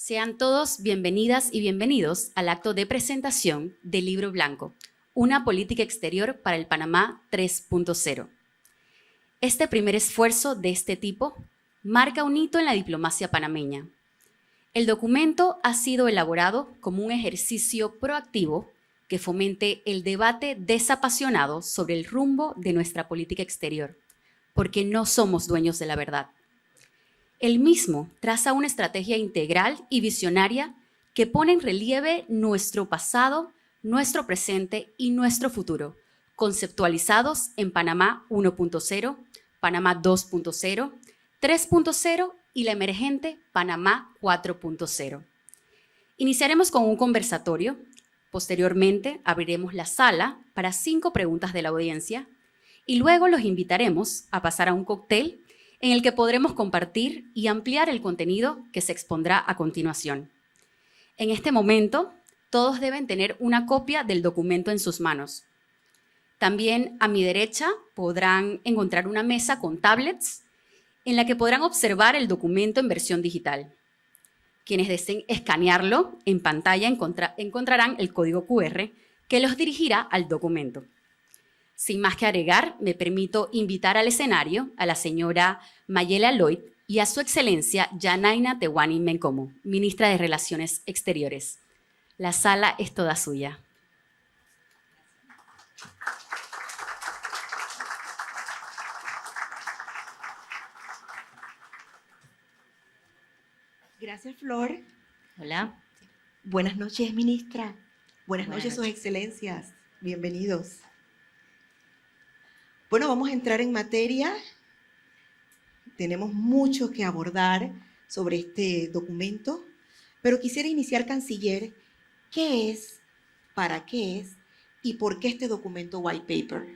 Sean todos bienvenidas y bienvenidos al acto de presentación del Libro Blanco, una política exterior para el Panamá 3.0. Este primer esfuerzo de este tipo marca un hito en la diplomacia panameña. El documento ha sido elaborado como un ejercicio proactivo que fomente el debate desapasionado sobre el rumbo de nuestra política exterior, porque no somos dueños de la verdad. El mismo traza una estrategia integral y visionaria que pone en relieve nuestro pasado, nuestro presente y nuestro futuro, conceptualizados en Panamá 1.0, Panamá 2.0, 3.0 y la emergente Panamá 4.0. Iniciaremos con un conversatorio. Posteriormente abriremos la sala para 5 preguntas de la audiencia y luego los invitaremos a pasar a un cóctel en el que podremos compartir y ampliar el contenido que se expondrá a continuación. En este momento, todos deben tener una copia del documento en sus manos. También a mi derecha podrán encontrar una mesa con tablets en la que podrán observar el documento en versión digital. Quienes deseen escanearlo, en pantalla encontrarán el código QR que los dirigirá al documento. Sin más que agregar, me permito invitar al escenario a la señora Mayela Lloyd y a su excelencia Yanaina Tewani Mencomo, ministra de Relaciones Exteriores. La sala es toda suya. Gracias, Flor. Hola. Buenas noches, ministra. Buenas noches, sus excelencias. Bienvenidos. Bueno, vamos a entrar en materia. Tenemos mucho que abordar sobre este documento, pero quisiera iniciar, canciller, ¿qué es, para qué es y por qué este documento white paper?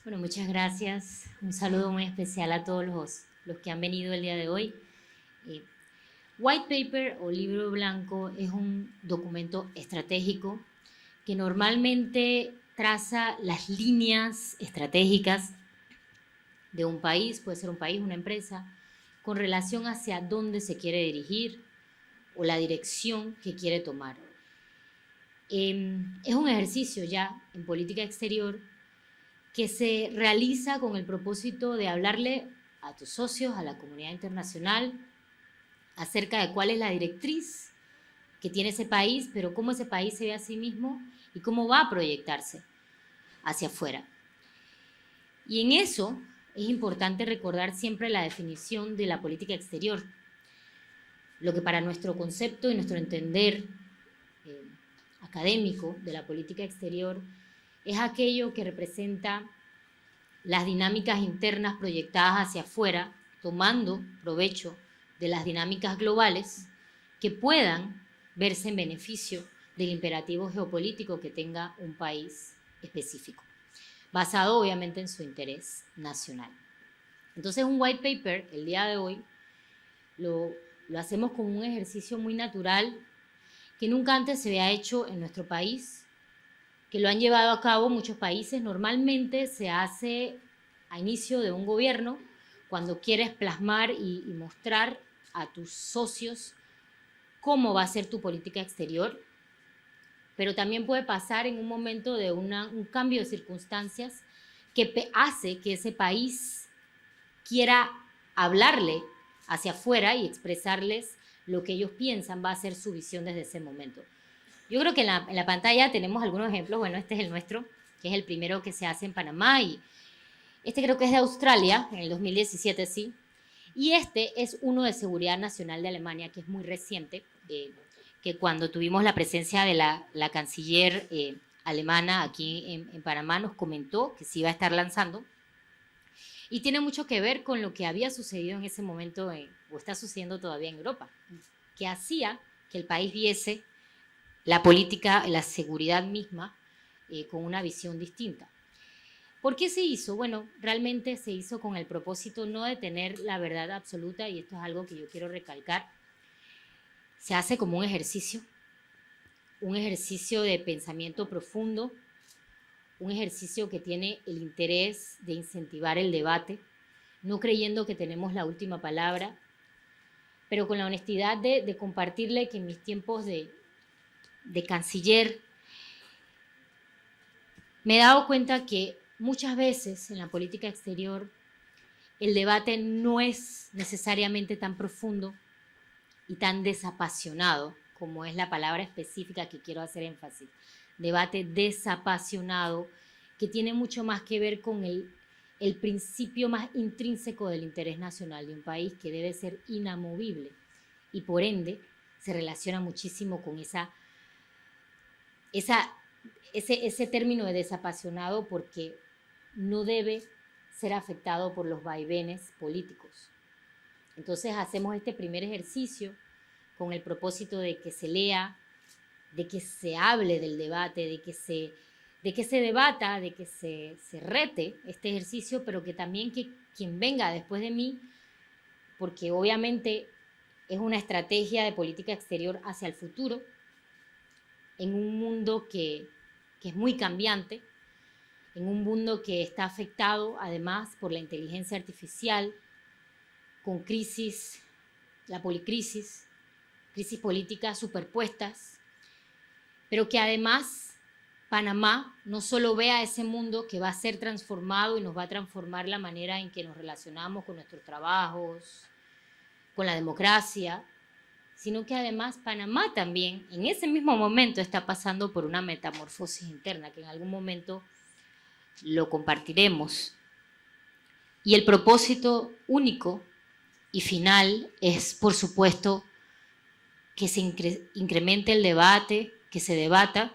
Bueno, muchas gracias. Un saludo muy especial a todos los que han venido el día de hoy. White paper o libro blanco es un documento estratégico que normalmente traza las líneas estratégicas de un país, puede ser un país, una empresa, con relación hacia dónde se quiere dirigir o la dirección que quiere tomar. Es un ejercicio ya en política exterior que se realiza con el propósito de hablarle a tus socios, a la comunidad internacional, acerca de cuál es la directriz que tiene ese país, pero cómo ese país se ve a sí mismo y cómo va a proyectarse hacia afuera. Y en eso es importante recordar siempre la definición de la política exterior. Lo que para nuestro concepto y nuestro entender académico de la política exterior es aquello que representa las dinámicas internas proyectadas hacia afuera, tomando provecho de las dinámicas globales que puedan verse en beneficio del imperativo geopolítico que tenga un país específico, basado obviamente en su interés nacional. Entonces un white paper, el día de hoy, lo hacemos como un ejercicio muy natural que nunca antes se había hecho en nuestro país, que lo han llevado a cabo muchos países. Normalmente se hace a inicio de un gobierno, cuando quieres plasmar y mostrar a tus socios cómo va a ser tu política exterior, pero también puede pasar en un momento de un cambio de circunstancias que hace que ese país quiera hablarle hacia afuera y expresarles lo que ellos piensan va a ser su visión desde ese momento. Yo creo que en la pantalla tenemos algunos ejemplos. Bueno, este es el nuestro, que es el primero que se hace en Panamá, y este creo que es de Australia, en el 2017, sí. Y este es uno de Seguridad Nacional de Alemania, que es muy reciente, que cuando tuvimos la presencia de la canciller alemana aquí en Panamá nos comentó que se iba a estar lanzando. Y tiene mucho que ver con lo que había sucedido en ese momento, o está sucediendo todavía en Europa, que hacía que el país viese la política, la seguridad misma, con una visión distinta. ¿Por qué se hizo? Bueno, realmente se hizo con el propósito no de tener la verdad absoluta, y esto es algo que yo quiero recalcar. Se hace como un ejercicio de pensamiento profundo, un ejercicio que tiene el interés de incentivar el debate, no creyendo que tenemos la última palabra, pero con la honestidad de compartirle que en mis tiempos de canciller me he dado cuenta que muchas veces en la política exterior el debate no es necesariamente tan profundo y tan desapasionado, como es la palabra específica que quiero hacer énfasis. Debate desapasionado, que tiene mucho más que ver con el principio más intrínseco del interés nacional de un país, que debe ser inamovible, y por ende se relaciona muchísimo con ese término de desapasionado, porque no debe ser afectado por los vaivenes políticos. Entonces hacemos este primer ejercicio con el propósito de que se lea, de que se hable del debate, de que se debata, de que se rete este ejercicio, pero que también que quien venga después de mí, porque obviamente es una estrategia de política exterior hacia el futuro, en un mundo que es muy cambiante, en un mundo que está afectado además por la inteligencia artificial, con crisis, la policrisis, crisis políticas superpuestas, pero que además Panamá no solo vea ese mundo que va a ser transformado y nos va a transformar la manera en que nos relacionamos con nuestros trabajos, con la democracia, sino que además Panamá también en ese mismo momento está pasando por una metamorfosis interna que en algún momento lo compartiremos. Y el propósito único y final es, por supuesto, que se incremente el debate, que se debata,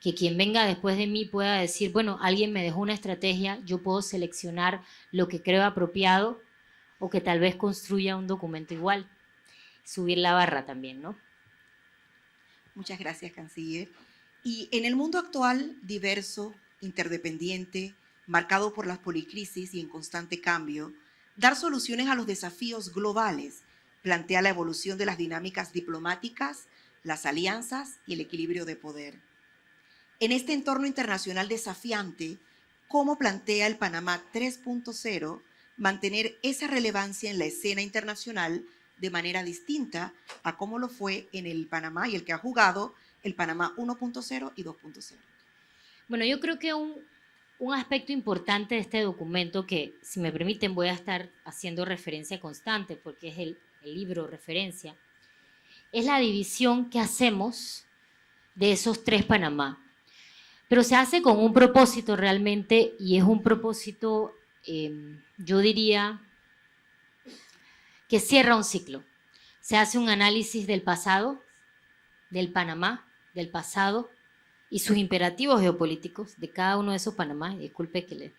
que quien venga después de mí pueda decir, bueno, alguien me dejó una estrategia, yo puedo seleccionar lo que creo apropiado o que tal vez construya un documento igual. Subir la barra también, ¿no? Muchas gracias, canciller. Y en el mundo actual, diverso, interdependiente, marcado por las policrisis y en constante cambio, dar soluciones a los desafíos globales plantea la evolución de las dinámicas diplomáticas, las alianzas y el equilibrio de poder. En este entorno internacional desafiante, ¿cómo plantea el Panamá 3.0 mantener esa relevancia en la escena internacional de manera distinta a cómo lo fue en el Panamá y el que ha jugado el Panamá 1.0 y 2.0? Bueno, yo creo que un aspecto importante de este documento, que si me permiten voy a estar haciendo referencia constante porque es el libro referencia, es la división que hacemos de esos tres Panamá. Pero se hace con un propósito realmente, y es un propósito, yo diría, que cierra un ciclo. Se hace un análisis del pasado, del Panamá, del pasado, y sus imperativos geopolíticos de cada uno de esos Panamá, disculpe que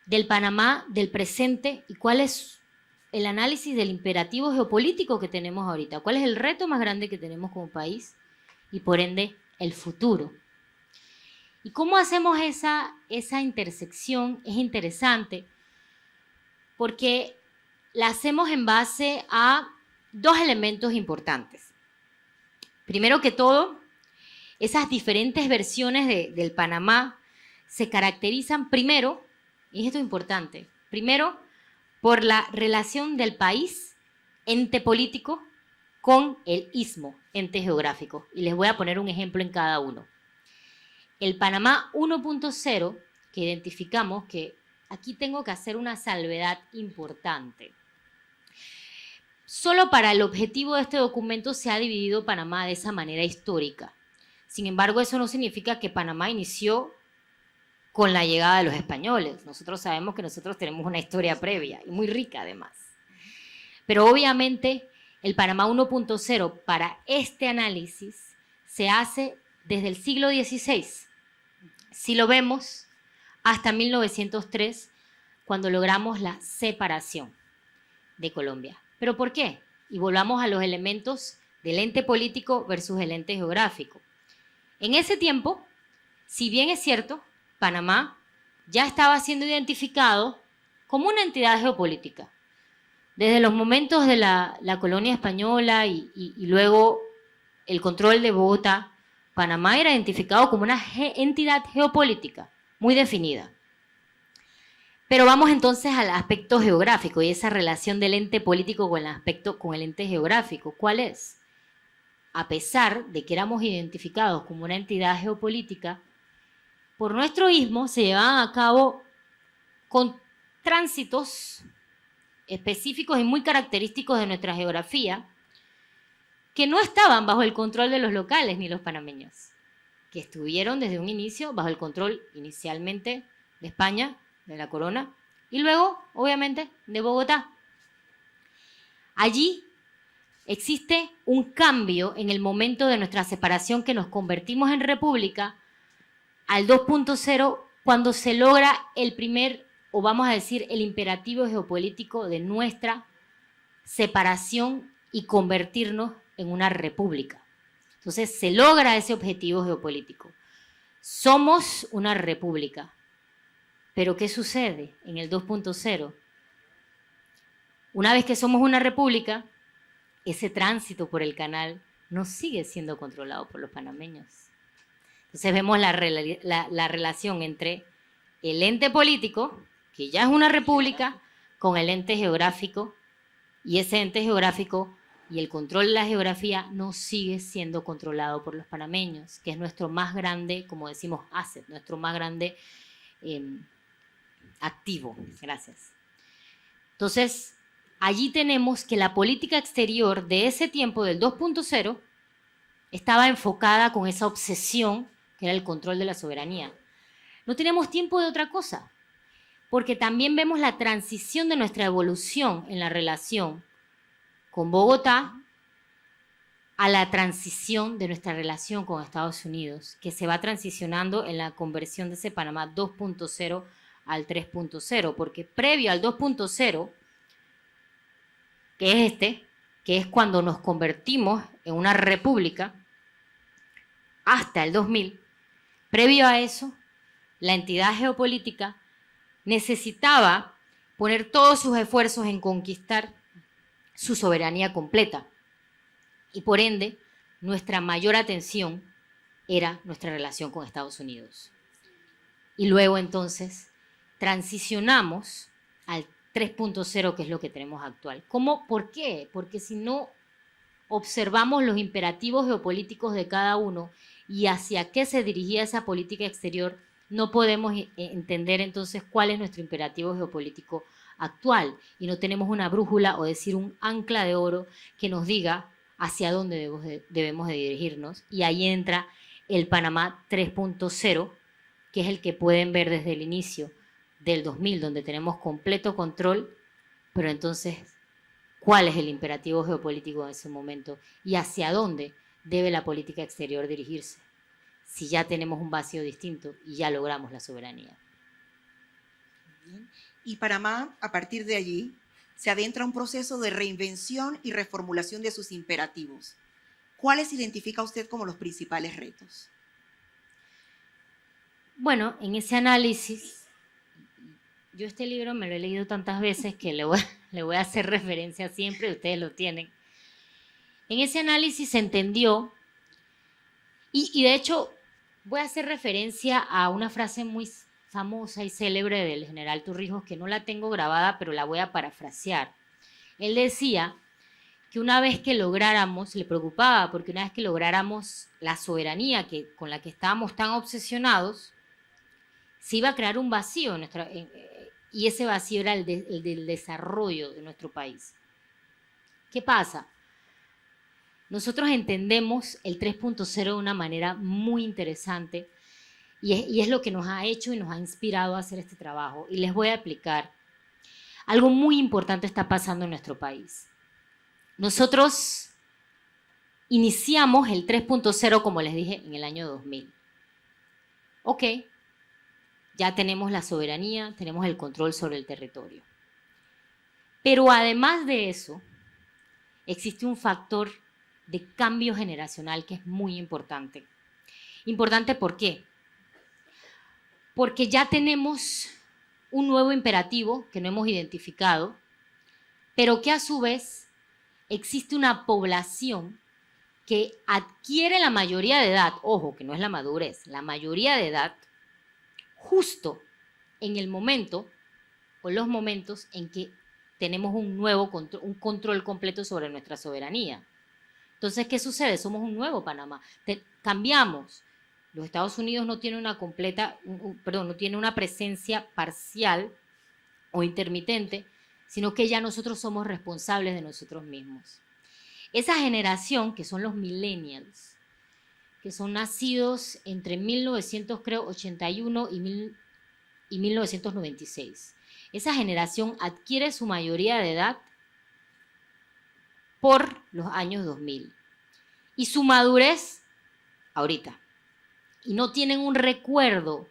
del Panamá, del presente, y cuál es el análisis del imperativo geopolítico que tenemos ahorita, cuál es el reto más grande que tenemos como país, y por ende, el futuro. ¿Y cómo hacemos esa intersección? Es interesante, porque la hacemos en base a dos elementos importantes. Primero que todo, esas diferentes versiones del Panamá se caracterizan primero, y esto es importante, primero por la relación del país, ente político, con el istmo, ente geográfico. Y les voy a poner un ejemplo en cada uno. El Panamá 1.0, que identificamos, que aquí tengo que hacer una salvedad importante. Solo para el objetivo de este documento se ha dividido Panamá de esa manera histórica. Sin embargo, eso no significa que Panamá inició con la llegada de los españoles. Nosotros sabemos que nosotros tenemos una historia previa y muy rica además. Pero obviamente el Panamá 1.0 para este análisis se hace desde el siglo XVI. Si lo vemos, hasta 1903, cuando logramos la separación de Colombia. ¿Pero por qué? Y volvamos a los elementos del ente político versus el ente geográfico. En ese tiempo, si bien es cierto, Panamá ya estaba siendo identificado como una entidad geopolítica. Desde los momentos de la colonia española y luego el control de Bogotá, Panamá era identificado como una entidad geopolítica muy definida. Pero vamos entonces al aspecto geográfico y esa relación del ente político con el ente geográfico. ¿Cuál es? A pesar de que éramos identificados como una entidad geopolítica, por nuestro istmo se llevaban a cabo con tránsitos específicos y muy característicos de nuestra geografía, que no estaban bajo el control de los locales ni los panameños, que estuvieron desde un inicio bajo el control inicialmente de España, de la corona, y luego, obviamente, de Bogotá. Allí existe un cambio en el momento de nuestra separación que nos convertimos en república al 2.0 cuando se logra el primer, o vamos a decir, el imperativo geopolítico de nuestra separación y convertirnos en una república. Entonces se logra ese objetivo geopolítico. Somos una república. Pero ¿qué sucede en el 2.0? Una vez que somos una república, ese tránsito por el canal no sigue siendo controlado por los panameños. Entonces vemos la relación entre el ente político, que ya es una república, con el ente geográfico, y ese ente geográfico y el control de la geografía no sigue siendo controlado por los panameños, que es nuestro más grande, como decimos, asset, nuestro más grande activo. Gracias. Entonces, allí tenemos que la política exterior de ese tiempo, del 2.0, estaba enfocada con esa obsesión que era el control de la soberanía. No tenemos tiempo de otra cosa, porque también vemos la transición de nuestra evolución en la relación con Bogotá a la transición de nuestra relación con Estados Unidos, que se va transicionando en la conversión de ese Panamá 2.0 al 3.0, porque previo al 2.0, que es que es cuando nos convertimos en una república, hasta el 2000, previo a eso, la entidad geopolítica necesitaba poner todos sus esfuerzos en conquistar su soberanía completa. Y por ende, nuestra mayor atención era nuestra relación con Estados Unidos. Y luego entonces transicionamos al 3.0, que es lo que tenemos actual. ¿Cómo? ¿Por qué? Porque si no observamos los imperativos geopolíticos de cada uno y hacia qué se dirigía esa política exterior, no podemos entender entonces cuál es nuestro imperativo geopolítico actual. Y no tenemos una brújula o decir un ancla de oro que nos diga hacia dónde debemos de dirigirnos. Y ahí entra el Panamá 3.0, que es el que pueden ver desde el inicio del 2000, donde tenemos completo control, pero entonces, ¿cuál es el imperativo geopolítico en ese momento? ¿Y hacia dónde debe la política exterior dirigirse? Si ya tenemos un vacío distinto y ya logramos la soberanía. Y Panamá, a partir de allí, se adentra un proceso de reinvención y reformulación de sus imperativos. ¿Cuáles identifica usted como los principales retos? Bueno, en ese análisis, yo este libro me lo he leído tantas veces que le voy a hacer referencia siempre, ustedes lo tienen. En ese análisis se entendió, y de hecho voy a hacer referencia a una frase muy famosa y célebre del general Torrijos, que no la tengo grabada, pero la voy a parafrasear. Él decía que una vez que lográramos, le preocupaba, porque una vez que lográramos la soberanía con la que estábamos tan obsesionados, se iba a crear un vacío y ese vacío era el del desarrollo de nuestro país. ¿Qué pasa? Nosotros entendemos el 3.0 de una manera muy interesante y es lo que nos ha hecho y nos ha inspirado a hacer este trabajo. Y les voy a explicar. Algo muy importante está pasando en nuestro país. Nosotros iniciamos el 3.0, como les dije, en el año 2000. Ok, ya tenemos la soberanía, tenemos el control sobre el territorio. Pero además de eso, existe un factor de cambio generacional que es muy importante. ¿Importante por qué? Porque ya tenemos un nuevo imperativo que no hemos identificado, pero que a su vez existe una población que adquiere la mayoría de edad, ojo, que no es la madurez, la mayoría de edad, justo en el momento o los momentos en que tenemos un nuevo un control completo sobre nuestra soberanía. Entonces, ¿qué sucede? Somos un nuevo Panamá. Cambiamos. Los Estados Unidos no tienen no tienen una presencia parcial o intermitente, sino que ya nosotros somos responsables de nosotros mismos. Esa generación, que son los millennials, que son nacidos entre 1981 y 1996, esa generación adquiere su mayoría de edad por los años 2000 y su madurez ahorita. Y no tienen un recuerdo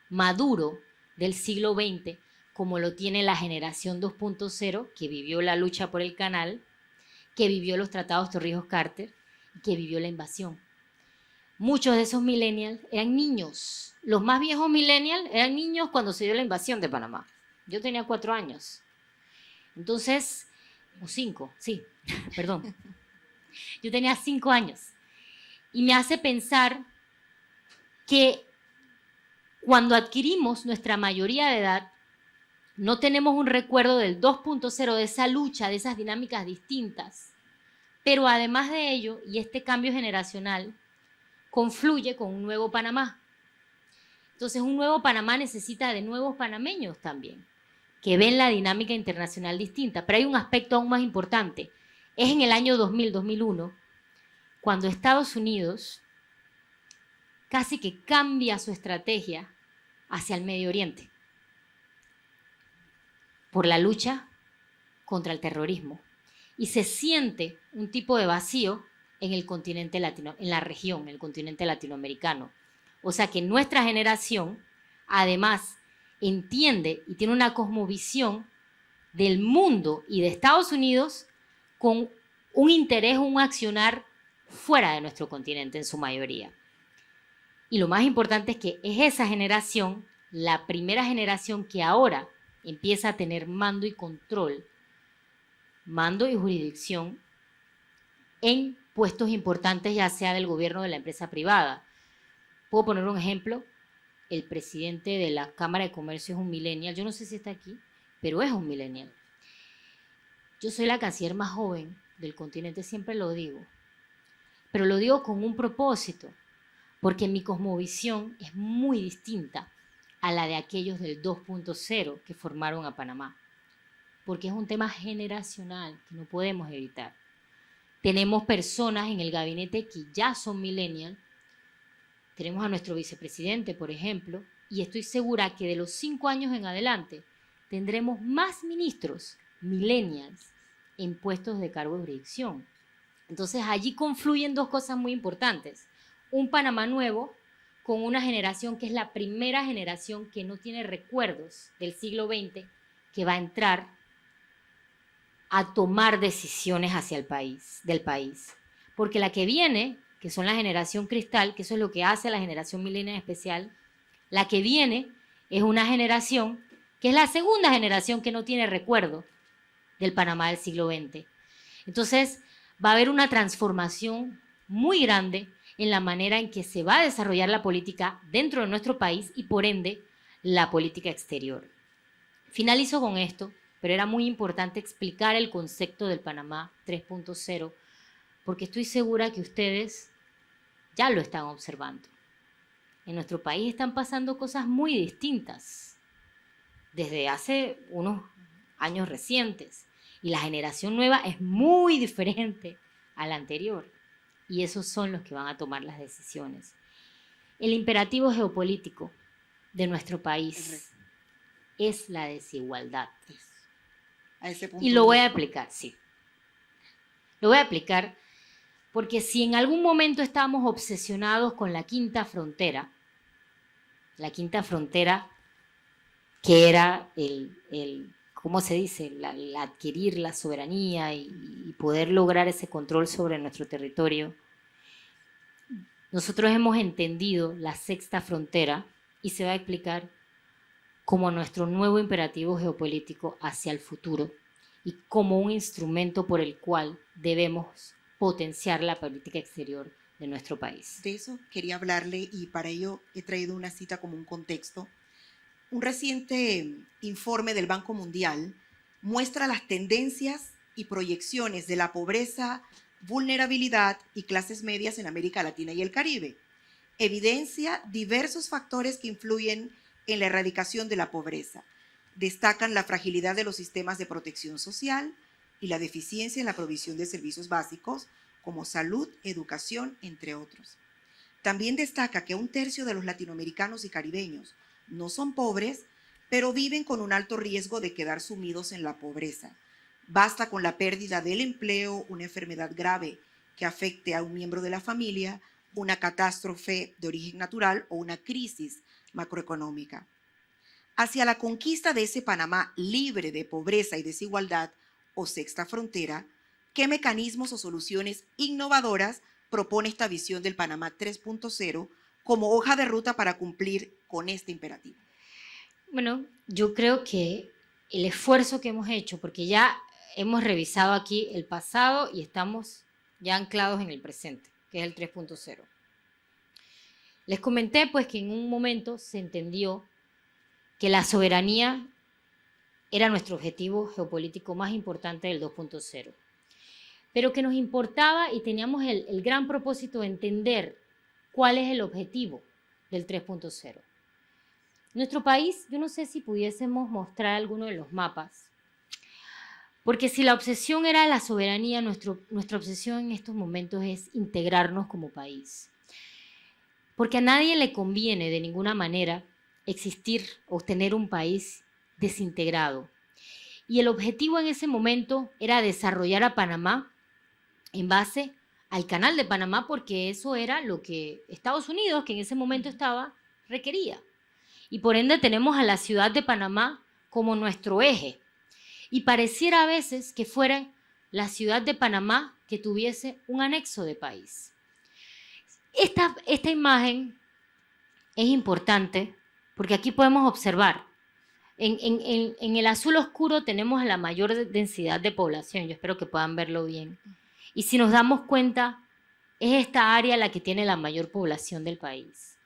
maduro del siglo XX como lo tiene la generación 2.0, que vivió la lucha por el canal, que vivió los tratados Torrijos-Carter y que vivió la invasión. Muchos de esos millennials eran niños. Los más viejos millennials eran niños cuando se dio la invasión de Panamá. Yo tenía 4 años. Entonces, o 5, sí, perdón. Yo tenía 5 años. Y me hace pensar que cuando adquirimos nuestra mayoría de edad, no tenemos un recuerdo del 2.0, de esa lucha, de esas dinámicas distintas. Pero además de ello, y este cambio generacional, confluye con un nuevo Panamá. Entonces, un nuevo Panamá necesita de nuevos panameños también, que ven la dinámica internacional distinta. Pero hay un aspecto aún más importante. Es en el año 2000-2001, cuando Estados Unidos casi que cambia su estrategia hacia el Medio Oriente por la lucha contra el terrorismo. Y se siente un tipo de vacío en el continente en la región, en el continente latinoamericano. O sea que nuestra generación, además, entiende y tiene una cosmovisión del mundo y de Estados Unidos con un interés, un accionar fuera de nuestro continente en su mayoría. Y lo más importante es que es esa generación, la primera generación que ahora empieza a tener mando y control, mando y jurisdicción en puestos importantes, ya sea del gobierno o de la empresa privada. Puedo poner un ejemplo. El presidente de la Cámara de Comercio es un millennial. Yo no sé si está aquí, pero es un millennial. Yo soy la canciller más joven del continente, siempre lo digo. Pero lo digo con un propósito, porque mi cosmovisión es muy distinta a la de aquellos del 2.0 que formaron a Panamá, porque es un tema generacional que no podemos evitar. Tenemos personas en el gabinete que ya son millennials. Tenemos a nuestro vicepresidente, por ejemplo, y estoy segura que de los 5 años en adelante tendremos más ministros millennials en puestos de cargo de jurisdicción. Entonces allí confluyen dos cosas muy importantes. Un Panamá nuevo con una generación que es la primera generación que no tiene recuerdos del siglo XX, que va a entrar a tomar decisiones hacia el país, del país. Porque la que viene, que son la generación cristal, que eso es lo que hace a la generación millennial especial, la que viene es una generación que es la segunda generación que no tiene recuerdo del Panamá del siglo XX. Entonces, va a haber una transformación muy grande en la manera en que se va a desarrollar la política dentro de nuestro país y, por ende, la política exterior. Finalizo con esto, pero era muy importante explicar el concepto del Panamá 3.0, porque estoy segura que ustedes ya lo están observando. En nuestro país están pasando cosas muy distintas desde hace unos años recientes, y la generación nueva es muy diferente a la anterior, y esos son los que van a tomar las decisiones. El imperativo geopolítico de nuestro país es la desigualdad. A ese punto Y lo voy a explicar, sí. Lo voy a explicar porque si en algún momento estábamos obsesionados con la quinta frontera que era ¿cómo se dice? El adquirir la soberanía y poder lograr ese control sobre nuestro territorio. Nosotros hemos entendido la sexta frontera y se va a explicar como nuestro nuevo imperativo geopolítico hacia el futuro y como un instrumento por el cual debemos potenciar la política exterior de nuestro país. De eso quería hablarle y para ello he traído una cita como un contexto. Un reciente informe del Banco Mundial muestra las tendencias y proyecciones de la pobreza, vulnerabilidad y clases medias en América Latina y el Caribe. Evidencia diversos factores que influyen en la erradicación de la pobreza. Destacan la fragilidad de los sistemas de protección social y la deficiencia en la provisión de servicios básicos como salud, educación, entre otros. También destaca que 1/3 de los latinoamericanos y caribeños no son pobres, pero viven con un alto riesgo de quedar sumidos en la pobreza. Basta con la pérdida del empleo, una enfermedad grave que afecte a un miembro de la familia, una catástrofe de origen natural o una crisis macroeconómica. Hacia la conquista de ese Panamá libre de pobreza y desigualdad, o sexta frontera, ¿qué mecanismos o soluciones innovadoras propone esta visión del Panamá 3.0 como hoja de ruta para cumplir con este imperativo? Bueno, yo creo que el esfuerzo que hemos hecho, porque ya hemos revisado aquí el pasado y estamos ya anclados en el presente, que es el 3.0. Les comenté pues que en un momento se entendió que la soberanía era nuestro objetivo geopolítico más importante del 2.0, pero que nos importaba y teníamos el gran propósito de entender cuál es el objetivo del 3.0. Nuestro país, yo no sé si pudiésemos mostrar alguno de los mapas, porque si la obsesión era la soberanía, nuestra obsesión en estos momentos es integrarnos como país. Porque a nadie le conviene de ninguna manera existir o tener un país desintegrado. Y el objetivo en ese momento era desarrollar a Panamá en base al Canal de Panamá, porque eso era lo que Estados Unidos, que en ese momento estaba, requería. Y por ende tenemos a la ciudad de Panamá como nuestro eje. Y pareciera a veces que fuera la ciudad de Panamá que tuviese un anexo de país. Esta imagen es importante porque aquí podemos observar, en el azul oscuro tenemos la mayor densidad de población, yo espero que puedan verlo bien. Y si nos damos cuenta, es esta área la que tiene la mayor población del país.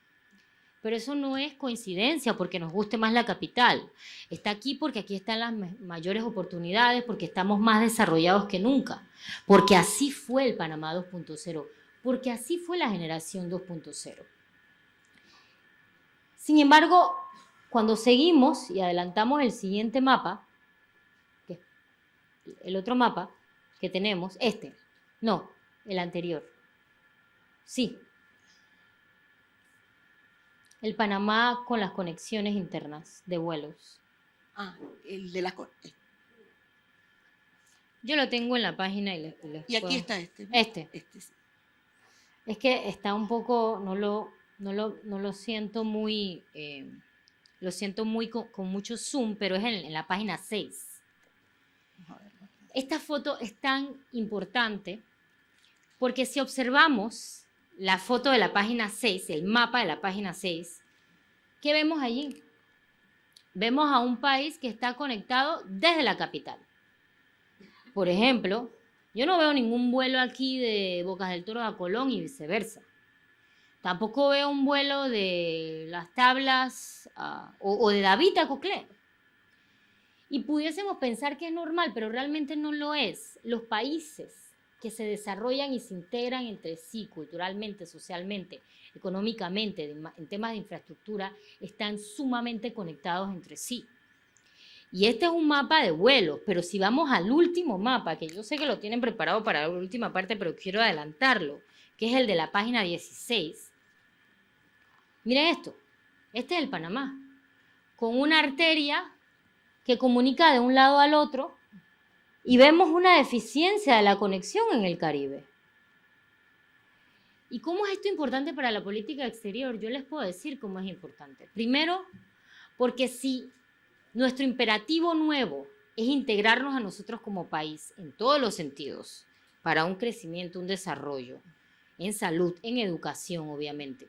Pero eso no es coincidencia porque nos guste más la capital. Está aquí porque aquí están las mayores oportunidades, porque estamos más desarrollados que nunca. Porque así fue el Panamá 2.0, porque así fue la generación 2.0. Sin embargo, cuando seguimos y adelantamos el siguiente mapa, que es el otro mapa que tenemos, no, el anterior. Sí. El Panamá con las conexiones internas de vuelos. El de las... Yo lo tengo en la página y y aquí está este. Este sí. Es que está un poco, no lo siento muy, con mucho zoom, pero es en la página 6. Esta foto es tan importante porque si observamos la foto de la página 6, el mapa de la página 6, ¿qué vemos allí? Vemos a un país que está conectado desde la capital. Por ejemplo, yo no veo ningún vuelo aquí de Bocas del Toro a Colón y viceversa. Tampoco veo un vuelo de Las Tablas o de David a Coclé. Y pudiésemos pensar que es normal, pero realmente no lo es. Los países que se desarrollan y se integran entre sí, culturalmente, socialmente, económicamente, en temas de infraestructura, están sumamente conectados entre sí. Y este es un mapa de vuelos, pero si vamos al último mapa, que yo sé que lo tienen preparado para la última parte, pero quiero adelantarlo, que es el de la página 16. Miren esto, este es el Panamá, con una arteria que comunica de un lado al otro, y vemos una deficiencia de la conexión en el Caribe. ¿Y cómo es esto importante para la política exterior? Yo les puedo decir cómo es importante. Primero, porque si nuestro imperativo nuevo es integrarnos a nosotros como país en todos los sentidos, para un crecimiento, un desarrollo, en salud, en educación, obviamente.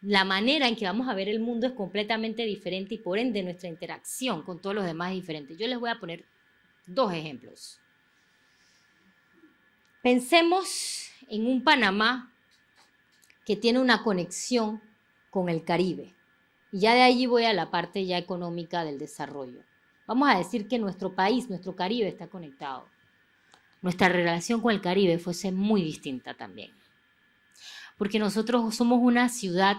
La manera en que vamos a ver el mundo es completamente diferente y por ende nuestra interacción con todos los demás es diferente. Yo les voy a poner 2 ejemplos. Pensemos en un Panamá que tiene una conexión con el Caribe. Y ya de allí voy a la parte ya económica del desarrollo. Vamos a decir que nuestro país, nuestro Caribe está conectado. Nuestra relación con el Caribe fuese muy distinta también. Porque nosotros somos una ciudad,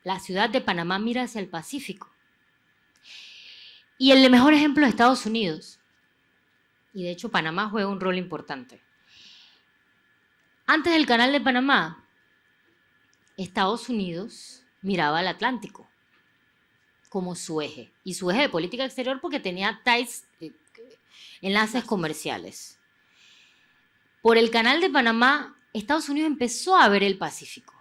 la ciudad de Panamá mira hacia el Pacífico. Y el mejor ejemplo es Estados Unidos. Y de hecho Panamá juega un rol importante. Antes del Canal de Panamá, Estados Unidos miraba al Atlántico como su eje. Y su eje de política exterior porque tenía ties, enlaces comerciales. Por el Canal de Panamá, Estados Unidos empezó a ver el Pacífico.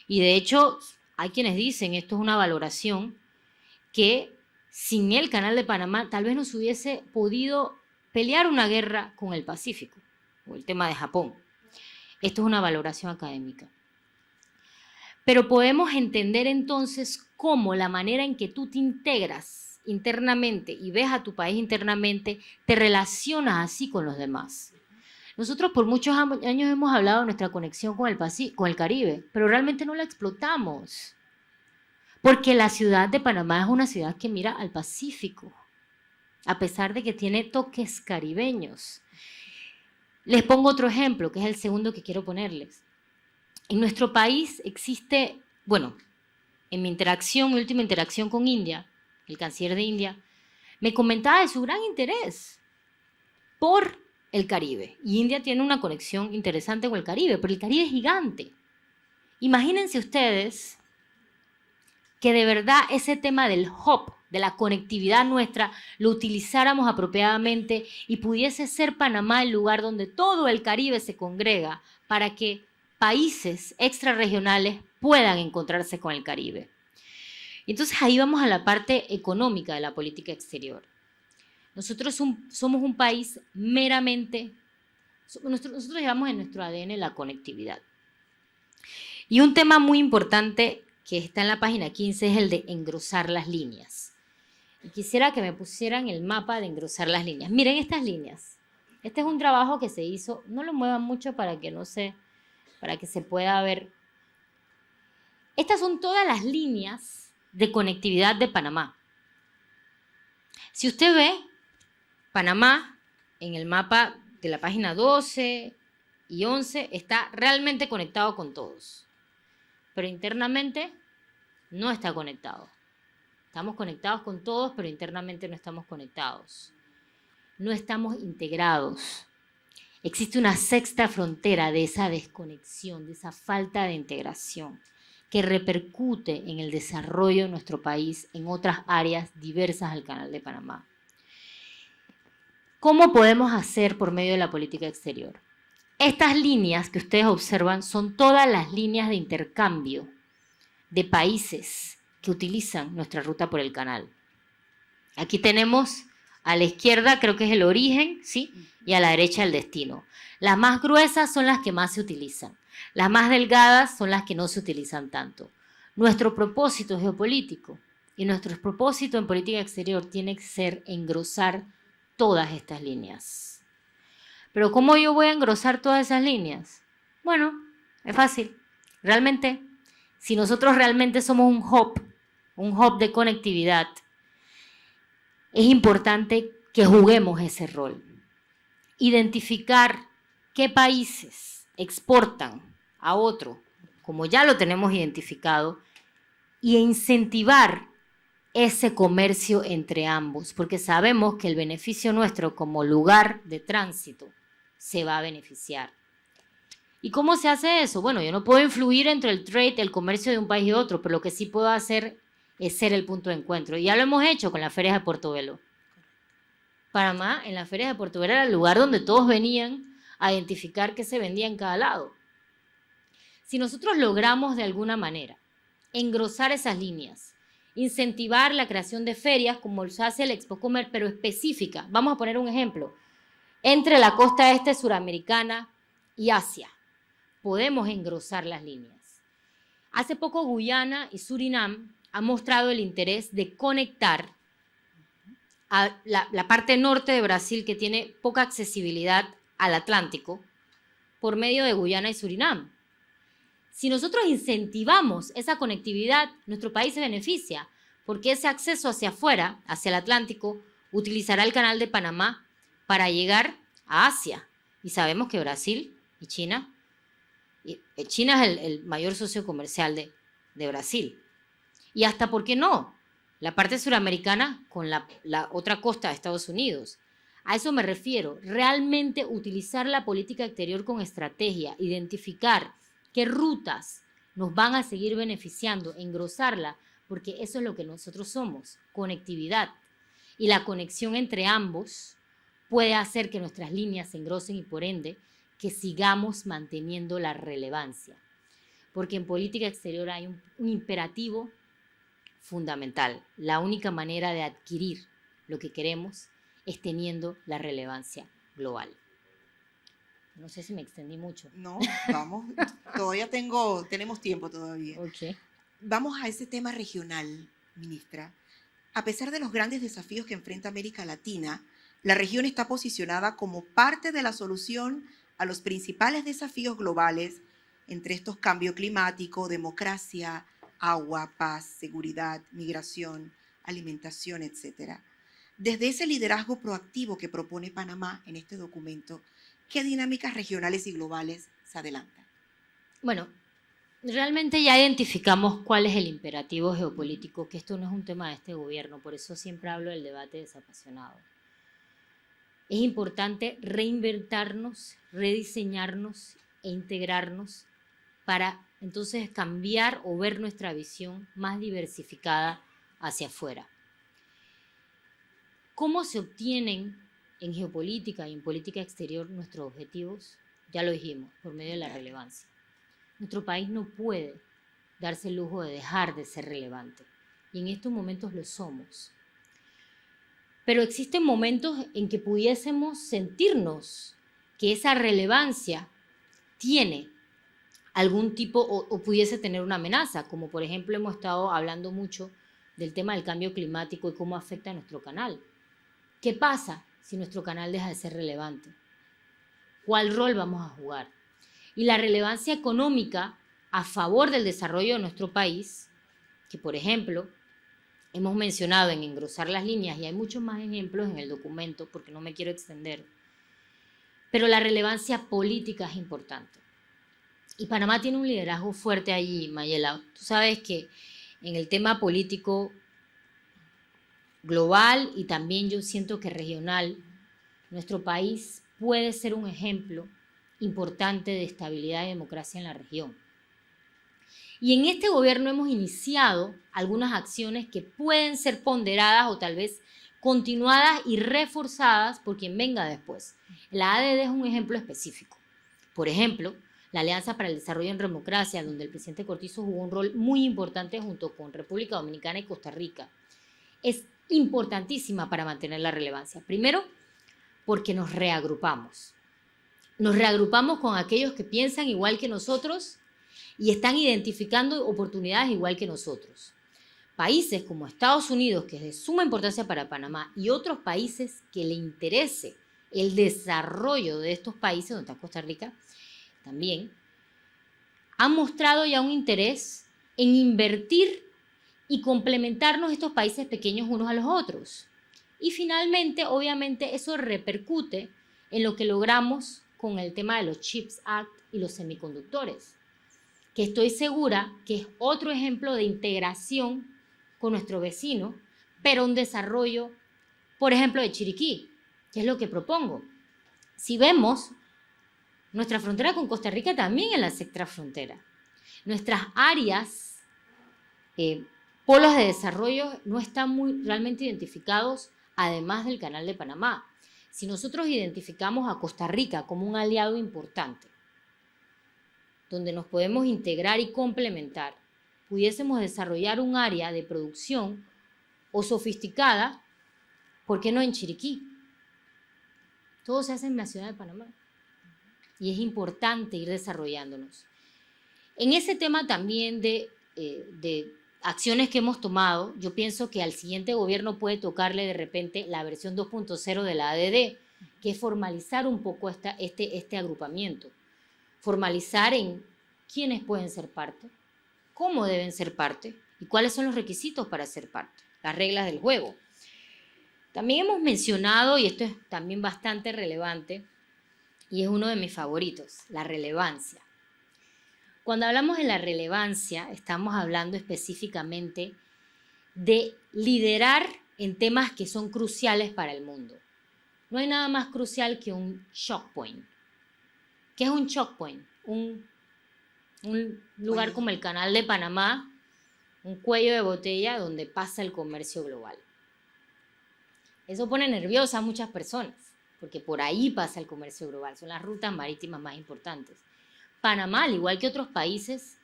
Y de hecho, hay quienes dicen, esto es una valoración, que sin el Canal de Panamá tal vez no se hubiese podido pelear una guerra con el Pacífico, o el tema de Japón. Esto es una valoración académica. Pero podemos entender entonces cómo la manera en que tú te integras internamente y ves a tu país internamente, te relacionas así con los demás. Nosotros por muchos años hemos hablado de nuestra conexión con el Caribe, pero realmente no la explotamos. Porque la ciudad de Panamá es una ciudad que mira al Pacífico, a pesar de que tiene toques caribeños. Les pongo otro ejemplo, que es el segundo que quiero ponerles. En nuestro país existe, bueno, en mi última interacción con India, el canciller de India, me comentaba de su gran interés por el Caribe. Y India tiene una conexión interesante con el Caribe, pero el Caribe es gigante. Imagínense ustedes que de verdad ese tema del hub, de la conectividad nuestra, lo utilizáramos apropiadamente y pudiese ser Panamá el lugar donde todo el Caribe se congrega para que países extrarregionales puedan encontrarse con el Caribe. Entonces ahí vamos a la parte económica de la política exterior. Nosotros somos un país meramente, nosotros llevamos en nuestro ADN la conectividad. Y un tema muy importante que está en la página 15 es el de engrosar las líneas. Y quisiera que me pusieran el mapa de engrosar las líneas. Miren estas líneas. Este es un trabajo que se hizo, no lo muevan mucho para que para que se pueda ver. Estas son todas las líneas de conectividad de Panamá. Si usted ve, Panamá en el mapa de la página 12 y 11 está realmente conectado con todos. Pero internamente no está conectado. Estamos conectados con todos, pero internamente no estamos conectados. No estamos integrados. Existe una sexta frontera de esa desconexión, de esa falta de integración, que repercute en el desarrollo de nuestro país en otras áreas diversas del Canal de Panamá. ¿Cómo podemos hacer por medio de la política exterior? Estas líneas que ustedes observan son todas las líneas de intercambio de países que utilizan nuestra ruta por el canal. Aquí tenemos a la izquierda, creo que es el origen, ¿sí? Y a la derecha el destino. Las más gruesas son las que más se utilizan. Las más delgadas son las que no se utilizan tanto. Nuestro propósito geopolítico y nuestro propósito en política exterior tiene que ser engrosar todas estas líneas. Pero ¿cómo yo voy a engrosar todas esas líneas? Bueno, es fácil. Realmente, si nosotros realmente somos un hub de conectividad, es importante que juguemos ese rol. Identificar qué países exportan a otro, como ya lo tenemos identificado, y incentivar ese comercio entre ambos, porque sabemos que el beneficio nuestro como lugar de tránsito se va a beneficiar. ¿Y cómo se hace eso? Bueno, yo no puedo influir entre el trade, el comercio de un país y otro, pero lo que sí puedo hacer es ser el punto de encuentro. Y ya lo hemos hecho con las ferias de Portobelo. Panamá, en las ferias de Portobelo, era el lugar donde todos venían a identificar qué se vendía en cada lado. Si nosotros logramos de alguna manera engrosar esas líneas, incentivar la creación de ferias, como se hace el Expo Comer, pero específica. Vamos a poner un ejemplo. Entre la costa este suramericana y Asia, podemos engrosar las líneas. Hace poco Guyana y Surinam han mostrado el interés de conectar a la parte norte de Brasil, que tiene poca accesibilidad al Atlántico, por medio de Guyana y Surinam. Si nosotros incentivamos esa conectividad, nuestro país se beneficia, porque ese acceso hacia afuera, hacia el Atlántico, utilizará el canal de Panamá para llegar a Asia. Y sabemos que Brasil y China es el mayor socio comercial de Brasil. Y hasta, ¿por qué no?, la parte suramericana con la otra costa de Estados Unidos. A eso me refiero, realmente utilizar la política exterior con estrategia, identificar qué rutas nos van a seguir beneficiando, engrosarla, porque eso es lo que nosotros somos, conectividad. Y la conexión entre ambos puede hacer que nuestras líneas se engrosen y por ende que sigamos manteniendo la relevancia. Porque en política exterior hay un imperativo fundamental. La única manera de adquirir lo que queremos es teniendo la relevancia global. No sé si me extendí mucho. No, vamos, tenemos tiempo todavía. Okay. Vamos a ese tema regional, ministra. A pesar de los grandes desafíos que enfrenta América Latina, la región está posicionada como parte de la solución a los principales desafíos globales, entre estos cambio climático, democracia, agua, paz, seguridad, migración, alimentación, etc. Desde ese liderazgo proactivo que propone Panamá en este documento, ¿qué dinámicas regionales y globales se adelantan? Bueno, realmente ya identificamos cuál es el imperativo geopolítico, que esto no es un tema de este gobierno, por eso siempre hablo del debate desapasionado. Es importante reinventarnos, rediseñarnos e integrarnos para entonces cambiar o ver nuestra visión más diversificada hacia afuera. ¿Cómo se obtienen en geopolítica y en política exterior nuestros objetivos? Ya lo dijimos, por medio de la relevancia. Nuestro país no puede darse el lujo de dejar de ser relevante, y en estos momentos lo somos. Pero existen momentos en que pudiésemos sentirnos que esa relevancia tiene algún tipo o pudiese tener una amenaza, como por ejemplo hemos estado hablando mucho del tema del cambio climático y cómo afecta a nuestro canal. ¿Qué pasa si nuestro canal deja de ser relevante? ¿Cuál rol vamos a jugar? Y la relevancia económica a favor del desarrollo de nuestro país, que por ejemplo hemos mencionado en engrosar las líneas, y hay muchos más ejemplos en el documento porque no me quiero extender, pero la relevancia política es importante. Y Panamá tiene un liderazgo fuerte allí, Mayela. Tú sabes que en el tema político global y también yo siento que regional, nuestro país puede ser un ejemplo importante de estabilidad y democracia en la región. Y en este gobierno hemos iniciado algunas acciones que pueden ser ponderadas o tal vez continuadas y reforzadas por quien venga después. La ADD es un ejemplo específico. Por ejemplo, la Alianza para el Desarrollo en Democracia, donde el presidente Cortizo jugó un rol muy importante junto con República Dominicana y Costa Rica, es importantísima para mantener la relevancia. Primero, porque nos reagrupamos. Nos reagrupamos con aquellos que piensan igual que nosotros y están identificando oportunidades igual que nosotros. Países como Estados Unidos, que es de suma importancia para Panamá, y otros países que le interese el desarrollo de estos países, donde está Costa Rica, también, han mostrado ya un interés en invertir y complementarnos estos países pequeños unos a los otros. Y finalmente, obviamente, eso repercute en lo que logramos con el tema de los CHIPS Act y los semiconductores, que estoy segura que es otro ejemplo de integración con nuestro vecino, pero un desarrollo, por ejemplo, de Chiriquí, que es lo que propongo. Si vemos, nuestra frontera con Costa Rica también es la sexta frontera. Nuestras áreas, polos de desarrollo no están muy realmente identificados, además del Canal de Panamá. Si nosotros identificamos a Costa Rica como un aliado importante, donde nos podemos integrar y complementar, pudiésemos desarrollar un área de producción o sofisticada, ¿por qué no en Chiriquí? Todo se hace en la ciudad de Panamá y es importante ir desarrollándonos. En ese tema también de acciones que hemos tomado, yo pienso que al siguiente gobierno puede tocarle de repente la versión 2.0 de la ADD, que es formalizar un poco este agrupamiento. Formalizar en quiénes pueden ser parte, cómo deben ser parte y cuáles son los requisitos para ser parte, las reglas del juego. También hemos mencionado, y esto es también bastante relevante, y es uno de mis favoritos, la relevancia. Cuando hablamos de la relevancia, estamos hablando específicamente de liderar en temas que son cruciales para el mundo. No hay nada más crucial que un shock point. ¿Qué es un shock point? Un lugar como el Canal de Panamá, un cuello de botella donde pasa el comercio global. Eso pone nerviosa a muchas personas, porque por ahí pasa el comercio global, son las rutas marítimas más importantes. Panamá, al igual que otros países,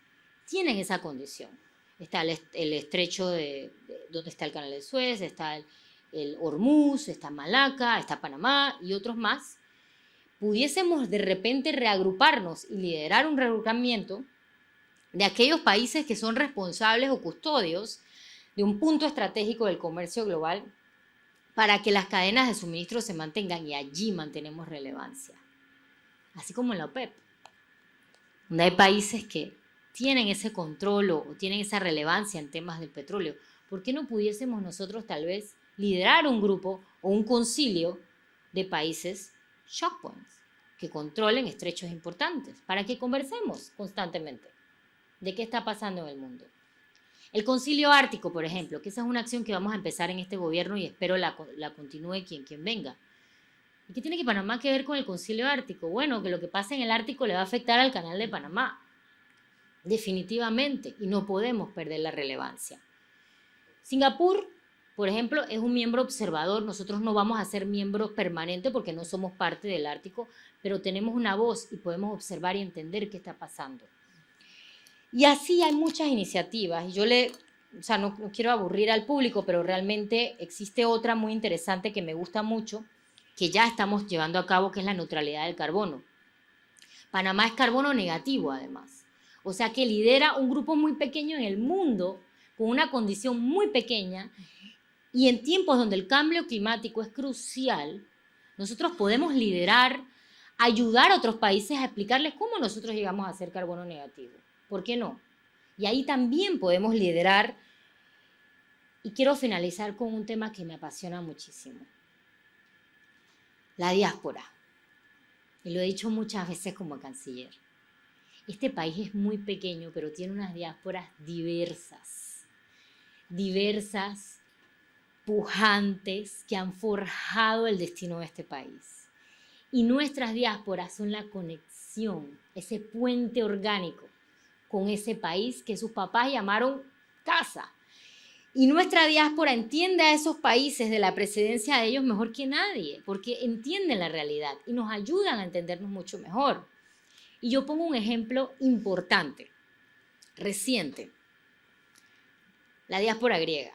tienen esa condición. Está el estrecho donde está el Canal de Suez, está el Hormuz, está Malaca, está Panamá y otros más. Pudiésemos de repente reagruparnos y liderar un reagrupamiento de aquellos países que son responsables o custodios de un punto estratégico del comercio global para que las cadenas de suministro se mantengan, y allí mantenemos relevancia. Así como en la OPEP, donde hay países que tienen ese control o tienen esa relevancia en temas del petróleo. ¿Por qué no pudiésemos nosotros tal vez liderar un grupo o un concilio de países shock points que controlen estrechos importantes para que conversemos constantemente de qué está pasando en el mundo? El Concilio Ártico, por ejemplo, que esa es una acción que vamos a empezar en este gobierno y espero la continúe quien venga. ¿Y qué tiene Panamá que ver con el Concilio Ártico? Bueno, que lo que pasa en el Ártico le va a afectar al Canal de Panamá, definitivamente, y no podemos perder la relevancia. Singapur, por ejemplo, es un miembro observador. Nosotros no vamos a ser miembros permanentes porque no somos parte del Ártico, pero tenemos una voz y podemos observar y entender qué está pasando. Y así hay muchas iniciativas, y yo no quiero aburrir al público, pero realmente existe otra muy interesante que me gusta mucho, que ya estamos llevando a cabo, que es la neutralidad del carbono. Panamá es carbono negativo, además. O sea que lidera un grupo muy pequeño en el mundo, con una condición muy pequeña, y en tiempos donde el cambio climático es crucial, nosotros podemos liderar, ayudar a otros países a explicarles cómo nosotros llegamos a ser carbono negativo. ¿Por qué no? Y ahí también podemos liderar. Y quiero finalizar con un tema que me apasiona muchísimo. La diáspora. Y lo he dicho muchas veces como canciller. Este país es muy pequeño, pero tiene unas diásporas diversas. Diversas, pujantes, que han forjado el destino de este país. Y nuestras diásporas son la conexión, ese puente orgánico con ese país que sus papás llamaron casa. Y nuestra diáspora entiende a esos países de la precedencia de ellos mejor que nadie, porque entienden la realidad y nos ayudan a entendernos mucho mejor. Y yo pongo un ejemplo importante, reciente, la diáspora griega.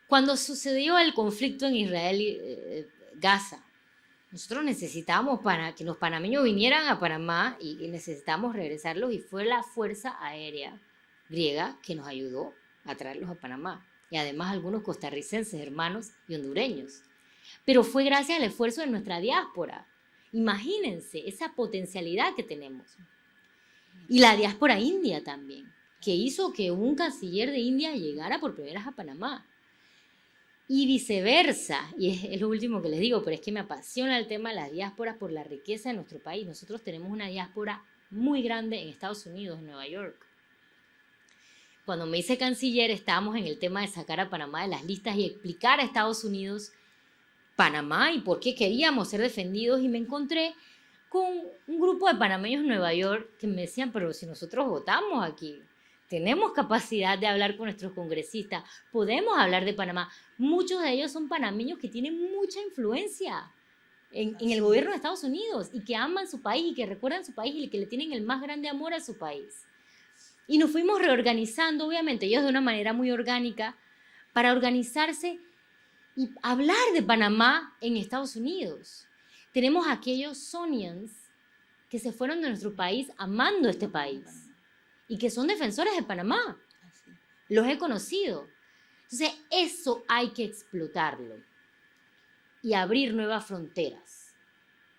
Cuando sucedió el conflicto en Israel y Gaza, nosotros necesitábamos que los panameños vinieran a Panamá y necesitamos regresarlos, y fue la Fuerza Aérea griega que nos ayudó a traerlos a Panamá, y además algunos costarricenses, hermanos y hondureños. Pero fue gracias al esfuerzo de nuestra diáspora. Imagínense esa potencialidad que tenemos. Y la diáspora india también, que hizo que un canciller de India llegara por primera vez a Panamá. Y viceversa, y es lo último que les digo, pero es que me apasiona el tema de las diásporas por la riqueza de nuestro país. Nosotros tenemos una diáspora muy grande en Estados Unidos, en Nueva York. Cuando me hice canciller, estábamos en el tema de sacar a Panamá de las listas y explicar a Estados Unidos Panamá y por qué queríamos ser defendidos, y me encontré con un grupo de panameños en Nueva York que me decían, pero si nosotros votamos aquí, tenemos capacidad de hablar con nuestros congresistas, podemos hablar de Panamá. Muchos de ellos son panameños que tienen mucha influencia en el gobierno de Estados Unidos y que aman su país y que recuerdan su país y que le tienen el más grande amor a su país. Y nos fuimos reorganizando, obviamente, ellos de una manera muy orgánica, para organizarse y hablar de Panamá en Estados Unidos. Tenemos aquellos Sonians que se fueron de nuestro país amando este país y que son defensores de Panamá. Los he conocido. Entonces, eso hay que explotarlo y abrir nuevas fronteras,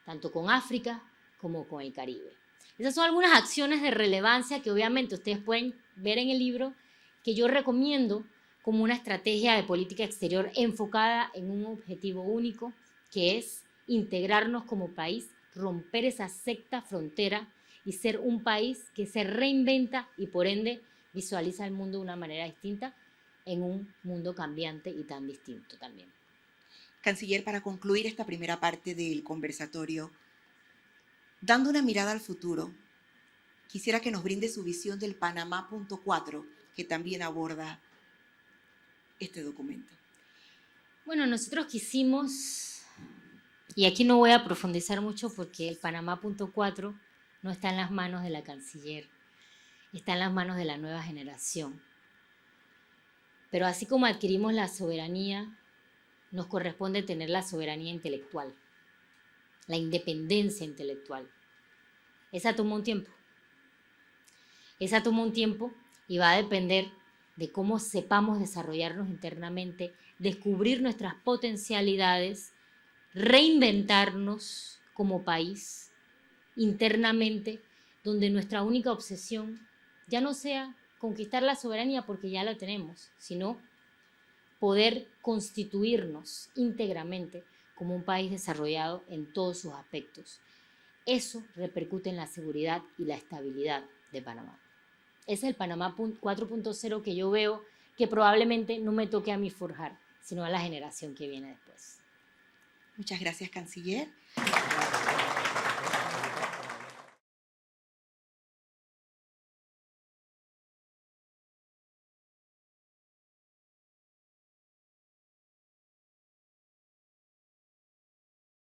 tanto con África como con el Caribe. Esas son algunas acciones de relevancia que obviamente ustedes pueden ver en el libro, que yo recomiendo como una estrategia de política exterior enfocada en un objetivo único, que es integrarnos como país, romper esa secta frontera y ser un país que se reinventa y por ende visualiza el mundo de una manera distinta en un mundo cambiante y tan distinto también. Canciller, para concluir esta primera parte del conversatorio, dando una mirada al futuro, quisiera que nos brinde su visión del Panamá Punto 4, que también aborda este documento. Bueno, nosotros quisimos, y aquí no voy a profundizar mucho porque el Panamá Punto 4 no está en las manos de la canciller, está en las manos de la nueva generación. Pero así como adquirimos la soberanía, nos corresponde tener la soberanía intelectual, la independencia intelectual. Esa tomó un tiempo. Esa tomó un tiempo y va a depender de cómo sepamos desarrollarnos internamente, descubrir nuestras potencialidades, reinventarnos como país internamente, donde nuestra única obsesión ya no sea conquistar la soberanía porque ya la tenemos, sino poder constituirnos íntegramente como un país desarrollado en todos sus aspectos. Eso repercute en la seguridad y la estabilidad de Panamá. Ese es el Panamá 4.0 que yo veo que probablemente no me toque a mí forjar, sino a la generación que viene después. Muchas gracias, canciller.